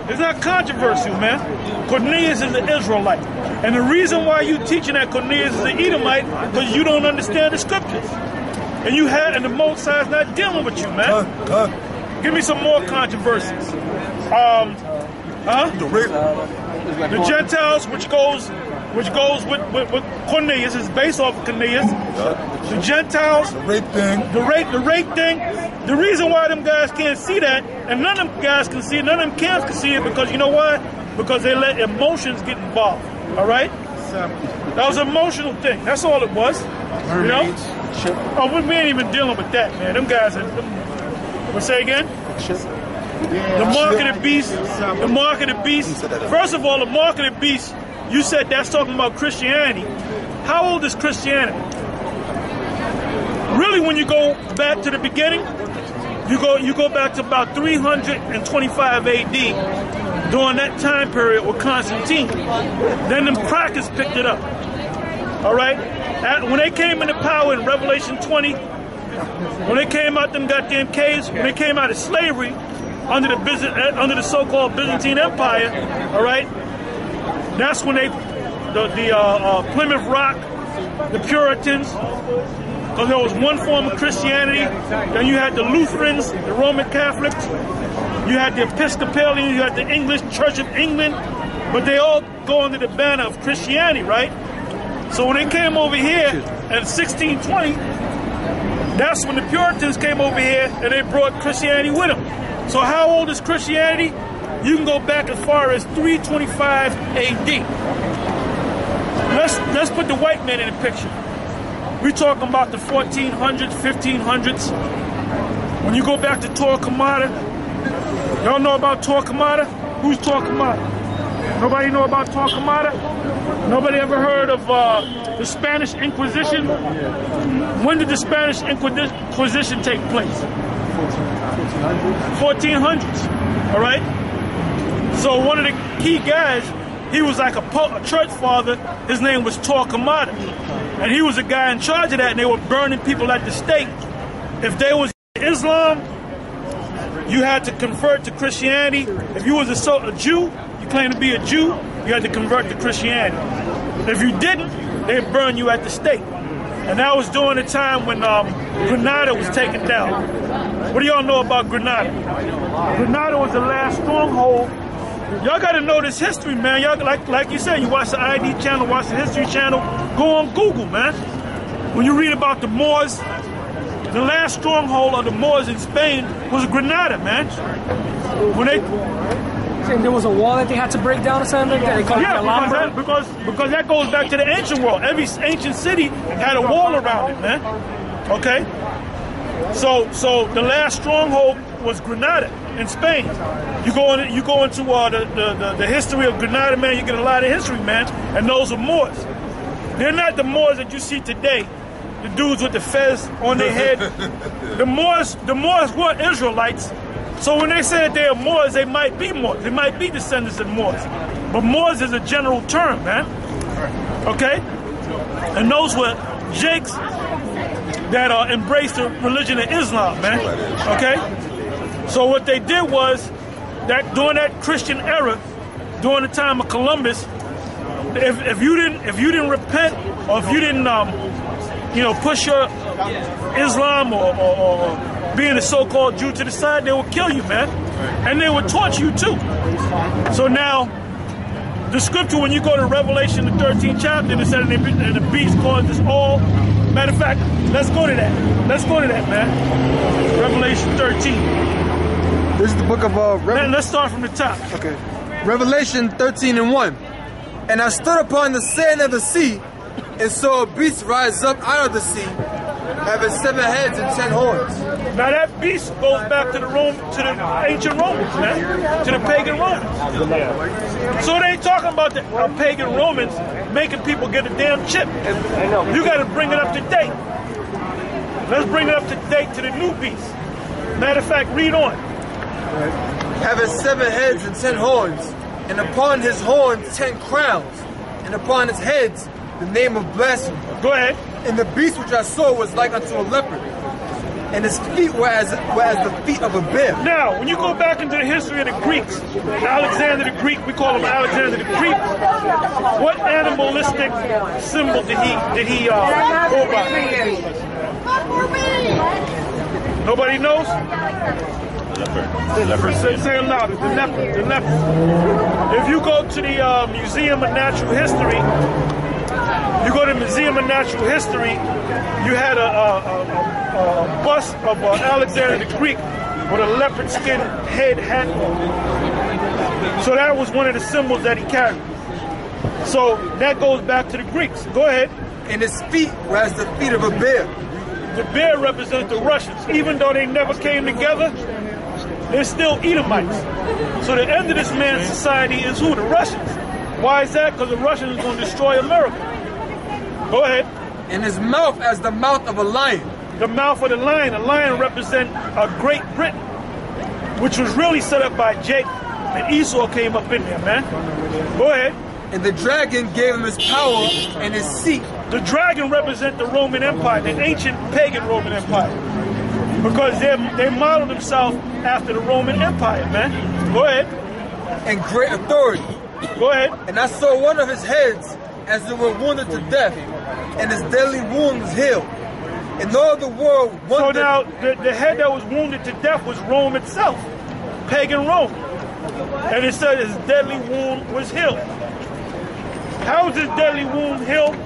It's not controversial, man. Cornelius is an Israelite. And the reason why you teaching that Cornelius is an Edomite, because you don't understand the scriptures. And the Most High is not dealing with you, man. Give me some more controversies. The Gentiles, which goes with Cornelius, is based off of Cornelius. The Gentiles, the rape thing. The reason why them guys can't see that, and none of them guys can see it, none of them camps can see it, because you know why? Because they let emotions get involved. All right? That was an emotional thing. That's all it was. You know? Oh, we ain't even dealing with that, man. Them guys are. What's that again? The mark of the beast. The mark of the beast. First of all, the mark of the beast. You said that's talking about Christianity. How old is Christianity? Really, when you go back to the beginning, you go back to about 325 AD, during that time period with Constantine. Then them crackers picked it up. All right? When they came into power in Revelation 20, when they came out them goddamn caves, when they came out of slavery under the so-called Byzantine Empire, all right? That's when the Plymouth Rock, the Puritans, because there was one form of Christianity. Then you had the Lutherans, the Roman Catholics. You had the Episcopalians. You had the English Church of England. But they all go under the banner of Christianity, right? So when they came over here in 1620, that's when the Puritans came over here and they brought Christianity with them. So how old is Christianity? You can go back as far as 325 AD. Let's put the white man in the picture. We're talking about the 1400s, 1500s. When you go back to Torquemada, y'all know about Torquemada? Who's Torquemada? Nobody know about Torquemada? Nobody ever heard of the Spanish Inquisition? When did the Spanish Inquisition take place? 1400s, all right? So one of the key guys, he was like a church father. His name was Torquemada. And he was a guy in charge of that, and they were burning people at the stake. If they was Islam, you had to convert to Christianity. If you was a Jew, you claim to be a Jew, you had to convert to Christianity. If you didn't, they'd burn you at the stake. And that was during the time when Granada was taken down. What do y'all know about Granada? Granada was the last stronghold. Y'all got to know this history, man. Y'all, like you said, you watch the ID channel, watch the History channel. Go on Google, man. When you read about the Moors, the last stronghold of the Moors in Spain was Granada, man. When they... And there was a wall that they had to break down or something? Yeah, because that goes back to the ancient world. Every ancient city had a wall around it, man. Okay? So the last stronghold was Granada in Spain. You go into the history of Granada, man, you get a lot of history, man. And those are Moors. They're not the Moors that you see today. The dudes with the fez on their head. The Moors weren't Israelites. So when they say they are Moors, they might be Moors. They might be descendants of Moors. But Moors is a general term, man. Okay? And those were Jakes that embraced the religion of Islam, man. Okay? So what they did was that during that Christian era, during the time of Columbus, if you didn't repent, or if you didn't push your Islam or being a so-called Jew to the side, they would kill you, man. And they would torture you too. So now, the scripture, when you go to Revelation, the 13th chapter, it said, and the beast caused us all. Matter of fact, let's go to that. Let's go to that, man. Revelation 13. This is the book of Revelation. Let's start from the top. Okay. Revelation 13:1. And I stood upon the sand of the sea, and saw a beast rise up out of the sea, having 7 heads and 10 horns. Now that beast goes back to the ancient Romans, man, to the pagan Romans. So they ain't talking about the pagan Romans making people get a damn chip. You got to bring it up to date. Let's bring it up to date to the new beast. Matter of fact, read on. Having 7 heads and 10 horns, and upon his horns 10 crowns, and upon his heads the name of blasphemy. Go ahead. And the beast which I saw was like unto a leopard, and his feet were as the feet of a bear. Now, when you go back into the history of the Greeks, Alexander the Greek, we call him Alexander the Greek. What animalistic symbol did he go by? Nobody knows? The leopard. Say it louder. The leopard. The leopard. If you go to the Museum of Natural History, you had a bust of Alexander the Greek with a leopard skin head hat. So that was one of the symbols that he carried. So that goes back to the Greeks. Go ahead. And his feet were as the feet of a bear. The bear represents the Russians. Even though they never came together, they're still Edomites. So the end of this man's society is who? The Russians. Why is that? Because the Russians are going to destroy America. Go ahead. And his mouth as the mouth of a lion. The mouth of the lion. A lion represents Great Britain, which was really set up by Jacob. And Esau came up in there, man. Go ahead. And the dragon gave him his power and his seat. The dragon represents the Roman Empire, the ancient pagan Roman Empire. Because they modeled themselves after the Roman Empire, man. Go ahead. And great authority. Go ahead. And I saw one of his heads as it were wounded to death, and his deadly wound was healed. And all the world wondered. So now, the head that was wounded to death was Rome itself, pagan Rome. And it said his deadly wound was healed. How was his deadly wound healed?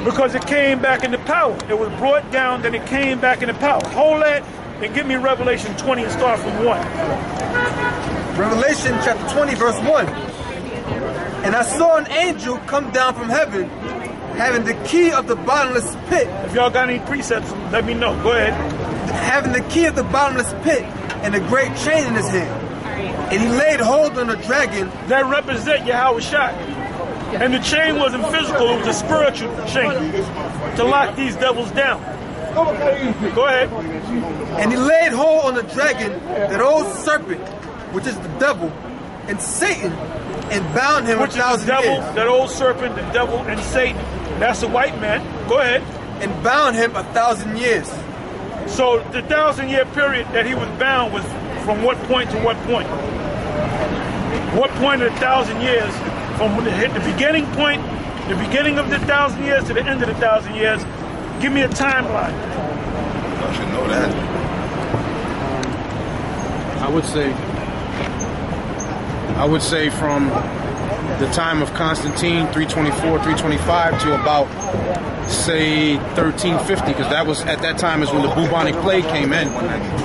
Because it came back into power. It was brought down, then it came back into power. Hold that and give me Revelation 20 and start from 1. Revelation chapter 20, verse 1. And I saw an angel come down from heaven, having the key of the bottomless pit. If y'all got any precepts, let me know. Go ahead. Having the key of the bottomless pit and a great chain in his hand. And he laid hold on the dragon. That represent Yahweh Shai. And the chain wasn't physical, it was a spiritual chain to lock these devils down. Go ahead. And he laid hold on the dragon, that old serpent, which is the devil, and Satan, and bound him 1,000 years. That old serpent, the devil, and Satan. That's the white man. Go ahead. And bound him 1,000 years. So the 1,000-year period that he was bound was from what point to what point? What point of the 1,000 years? From the beginning point, the beginning of the 1,000 years to the end of the 1,000 years. Give me a timeline. I should know that. I would say from the time of Constantine, 324, 325, to about, say, 1350, because that was, at that time is when the bubonic plague came in.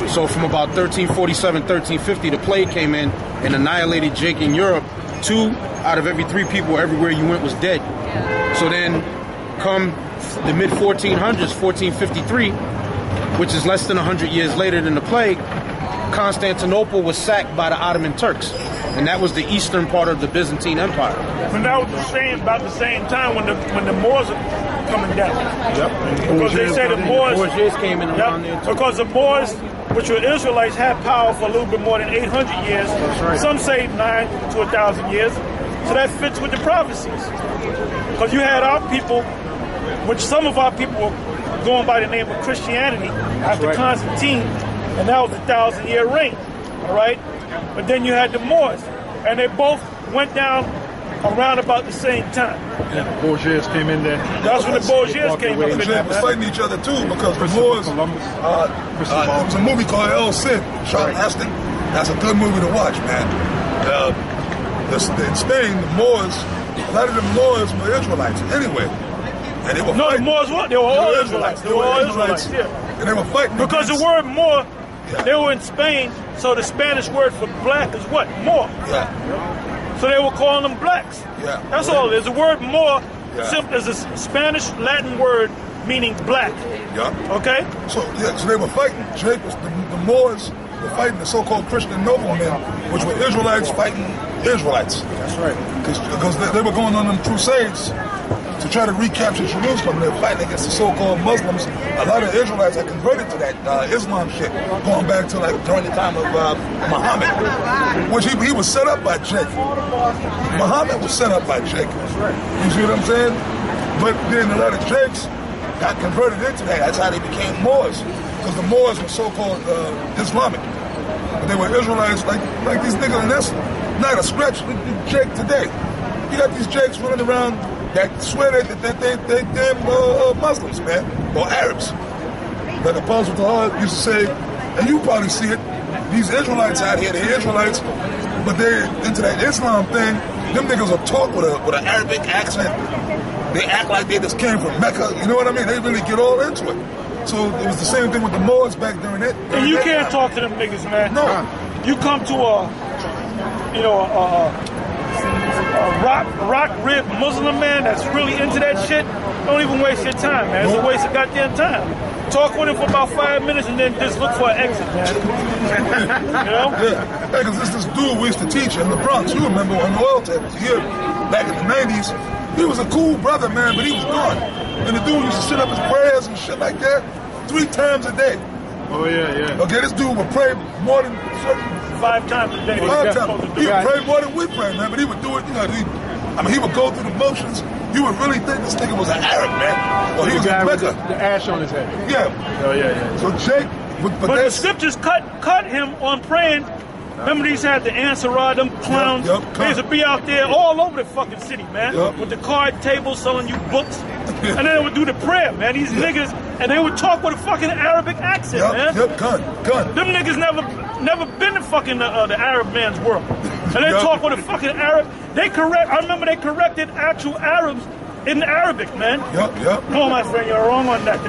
So from about 1347, 1350, the plague came in and annihilated Jake in Europe. 2 out of every 3 people everywhere you went was dead. So then come the mid-1400s, 1453, which is less than 100 years later than the plague, Constantinople was sacked by the Ottoman Turks. And that was the eastern part of the Byzantine Empire. And that was about the same time when the Moors are coming down. Yep. Because they say the Moors came in around there too. Because the Moors, which were Israelites, had power for a little bit more than 800 years. That's right. Some say 9 to 1,000 years. So that fits with the prophecies. Because you had our people, which some of our people were going by the name of Christianity after Constantine, and that was the 1,000-year reign. All right? But then you had the Moors, and they both went down around about the same time. Yeah, the Borgias came in there. That's when the Borgias came up in there. They was fighting each other too because the Moors. There was a movie called El Cid, Charlton Heston. That's a good movie to watch, man. In Spain, the Moors, a lot of the Moors were Israelites anyway. And they were No, fighting. the Moors were. They were all Israelites. They were all Israelites, yeah. And they were fighting. Because the word Moor, they were in Spain, so the Spanish word for black is what? Moor. Yeah. So they were calling them blacks. Yeah. That's all it is. The word Moor Yeah. is a Spanish Latin word meaning black. Yeah. Okay? So they were fighting. The Moors were fighting the so-called Christian noblemen, which were Israelites fighting Israelites. That's right. Because they were going on them crusades to try to recapture Jerusalem. They were fighting against the so-called Muslims. A lot of Israelites had converted to that Islam shit, going back to like during the time of Muhammad, which he was set up by Jake. Muhammad was set up by Jake. You see what I'm saying? But then a lot of Jakes got converted into that. That's how they became Moors. Because the Moors were so-called Islamic. But they were Israelites like these niggas in this. Not a scratch with Jake today. You got these Jakes running around that swear that they damn Muslims, man, or Arabs. Like Apostle Tahar used to say, and you probably see it, these Israelites out here, they're Israelites, but they're into that Islam thing. Them niggas will talk with an Arabic accent. They act like they just came from Mecca. You know what I mean? They really get all into it. So it was the same thing with the Moors back during that. And you can't talk to them niggas, man. No. You come to a rock rib Muslim man that's really into that shit, don't even waste your time, man. It's a waste of goddamn time. Talk with him for about 5 minutes and then just look for an exit, man. You know? Yeah, because this dude we used to teach in the Bronx. You remember on the oil tables here back in the 90s. He was a cool brother, man, but he was gone. And the dude used to sit up his prayers and shit like that 3 times a day. Oh, yeah. Okay, this dude would pray more than 5 times a day. 5 times. He would pray more than we pray, man, but he would do it, you know, he would go through the motions. You would really think this nigga was an Arab, man. Or he was a Mecca. The ash on his head. Yeah. Oh, yeah. So Jake, but the scriptures cut him on praying. Remember these had the Ansarah, them clowns? Yep, they used to be out there all over the fucking city, man. Yep. With the card table selling you books. And then they would do the prayer, man. These niggas, and they would talk with a fucking Arabic accent, man. Yep, gun. Them niggas never been to fucking the Arab man's world. And they talk with a fucking Arab. I remember they corrected actual Arabs in Arabic, man. Yep. No, my friend, you're wrong on that.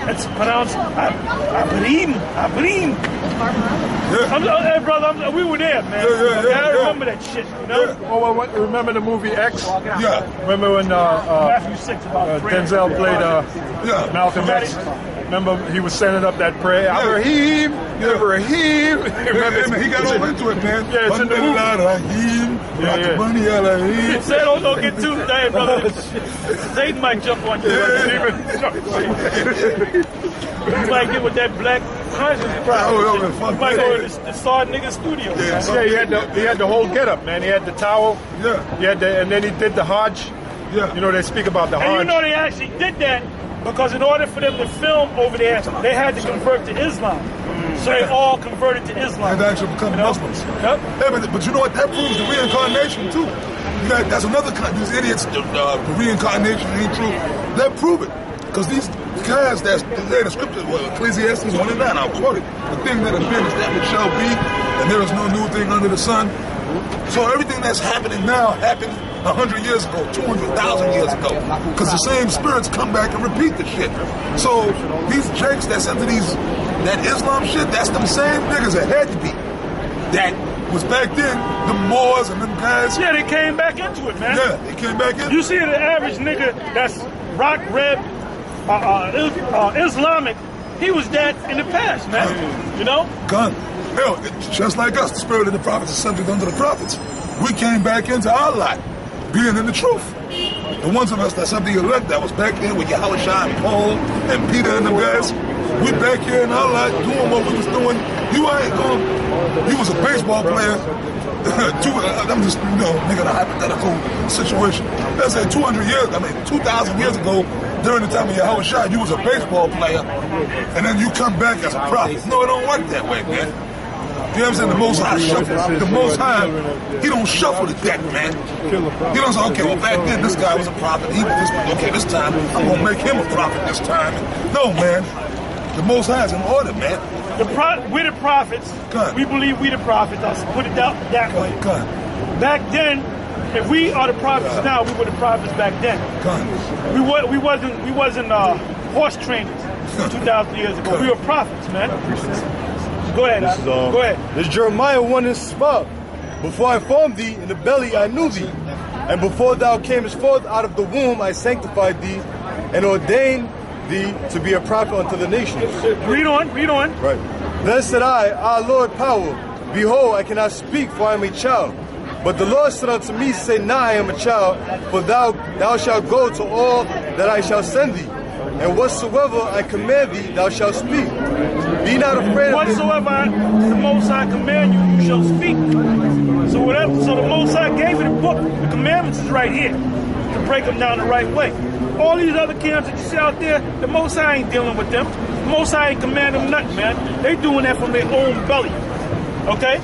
It's pronounced Abrim. Yeah. Hey, brother, we were there, man. I remember that shit, you know? Yeah. Oh, remember the movie X? Yeah. Remember when Matthew 6 about Denzel played Malcolm X? Remember he was sending up that prayer, Ibrahim. Remember, he got all into it, man. Yeah, it's in the movie. Yeah. Say don't get too tired, brother. Satan might jump on you. You might get with that black conscience problem. You might go to the Sard nigga studio. Yeah, he had the whole getup, man. He had the towel. Yeah. He had and then he did the Hajj. Yeah. You know, they speak about the Hajj. And you know they actually did that because in order for them to film over there, they had to convert to Islam. So they all converted to Islam. And actually become Muslims. Yep. Hey, but you know what? That proves the reincarnation too. That's another these idiots. The reincarnation ain't true. That prove it. Because these guys that's there, the scripture, Ecclesiastes 1 and 9, I'll quote it. The thing that has been is that which shall be, and there is no new thing under the sun. So everything that's happening now happened 100 years ago, 200,000 years ago. Because the same spirits come back and repeat the shit. So these jakes that's into that Islam shit, that's them same niggas that had to be. That was back then, the Moors and them guys. Yeah, they came back into it, man. Yeah, they came back in. You see the average nigga that's rock red, Islamic, he was that in the past, man. You know? Gun. Hell, just like us, the spirit of the prophets is subject unto the prophets. We came back into our lot, being in the truth. The ones of us that's of the elect that was back there with Yahweh and Paul and Peter and the guys, we back here in our lot doing what we was doing. You was a baseball player. I'm just, making a hypothetical situation. Let's say 2,000 years ago, during the time of Yahweh Shai, you was a baseball player, and then you come back as a prophet. No, it don't work that way, man. You know what I'm saying? The Most High shuffle. The Most High, he don't shuffle the deck, man. He don't say, okay, well, back then this guy was a prophet. This time I'm gonna make him a prophet this time. No, man. The Most High is in order, man. We're the prophets. God. We believe we the prophets. Let's put it that way. God. Back then, if we are the prophets now, we were the prophets back then. God. We wasn't horse trainers 2,000 years ago. We were prophets, man. Go ahead. Go ahead. This Jeremiah 1 and 12. Before I formed thee in the belly, I knew thee. And before thou camest forth out of the womb, I sanctified thee and ordained thee to be a prophet unto the nations. Read on. Right. Then said I, Our Lord power, behold, I cannot speak, for I am a child. But the Lord said unto me, Say not, I am a child, for thou shalt go to all that I shall send thee. And whatsoever I command thee, thou shalt speak. Be not afraid of whatsoever the Most High command you, you shall speak. So the Most High gave you the book. The commandments is right here to break them down the right way. all these other camps that you see out there, the Most High ain't dealing with them. The Most High ain't commanding them nothing, man. They doing that from their own belly. Okay?